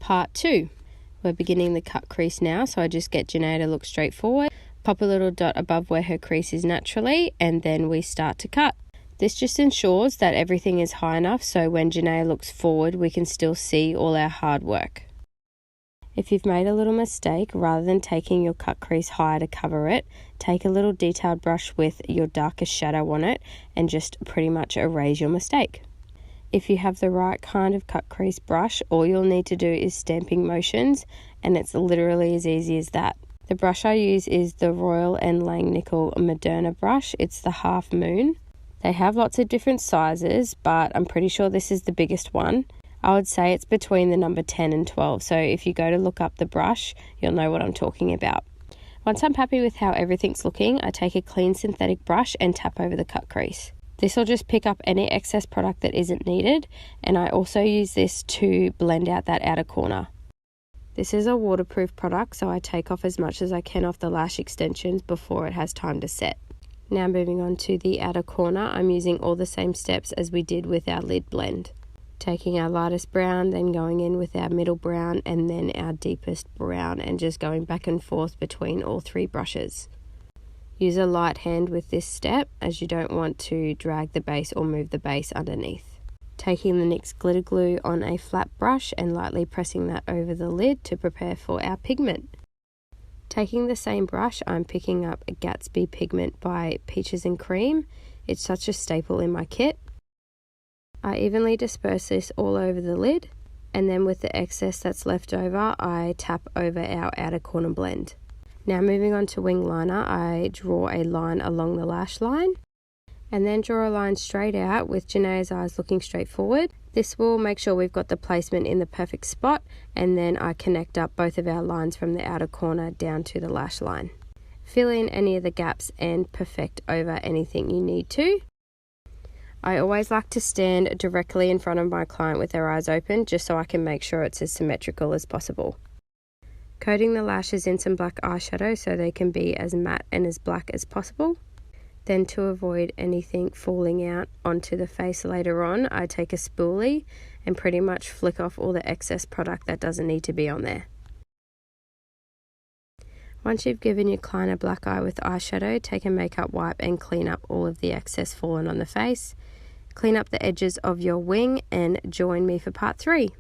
Part 2. We're beginning the cut crease now, so I just get Janae to look straight forward, pop a little dot above where her crease is naturally, and then we start to cut. This just ensures that everything is high enough so when Janae looks forward we can still see all our hard work. If you've made a little mistake, rather than taking your cut crease higher to cover it, take a little detailed brush with your darkest shadow on it and just pretty much erase your mistake. If you have the right kind of cut crease brush, all you'll need to do is stamping motions, and it's literally as easy as that. The brush I use is the Royal & Langnickel Moderna brush. It's the Half Moon. They have lots of different sizes, but I'm pretty sure this is the biggest one. I would say it's between the number 10 and 12, so if you go to look up the brush, you'll know what I'm talking about. Once I'm happy with how everything's looking, I take a clean synthetic brush and tap over the cut crease. This will just pick up any excess product that isn't needed, and I also use this to blend out that outer corner. This is a waterproof product, so I take off as much as I can off the lash extensions before it has time to set. Now moving on to the outer corner, I'm using all the same steps as we did with our lid blend. Taking our lightest brown, then going in with our middle brown, and then our deepest brown, and just going back and forth between all three brushes. Use a light hand with this step as you don't want to drag the base or move the base underneath. Taking the NYX glitter glue on a flat brush and lightly pressing that over the lid to prepare for our pigment. Taking the same brush, I'm picking up a Gatsby pigment by Peaches and Cream. It's such a staple in my kit. I evenly disperse this all over the lid, and then with the excess that's left over, I tap over our outer corner blend. Now moving on to wing liner, I draw a line along the lash line, and then draw a line straight out with Janae's eyes looking straight forward. This will make sure we've got the placement in the perfect spot, and then I connect up both of our lines from the outer corner down to the lash line. Fill in any of the gaps and perfect over anything you need to. I always like to stand directly in front of my client with their eyes open, just so I can make sure it's as symmetrical as possible. Coating the lashes in some black eyeshadow so they can be as matte and as black as possible. Then to avoid anything falling out onto the face later on, I take a spoolie and pretty much flick off all the excess product that doesn't need to be on there. Once you've given your client a black eye with eyeshadow, take a makeup wipe and clean up all of the excess fallen on the face. Clean up the edges of your wing and join me for part 3.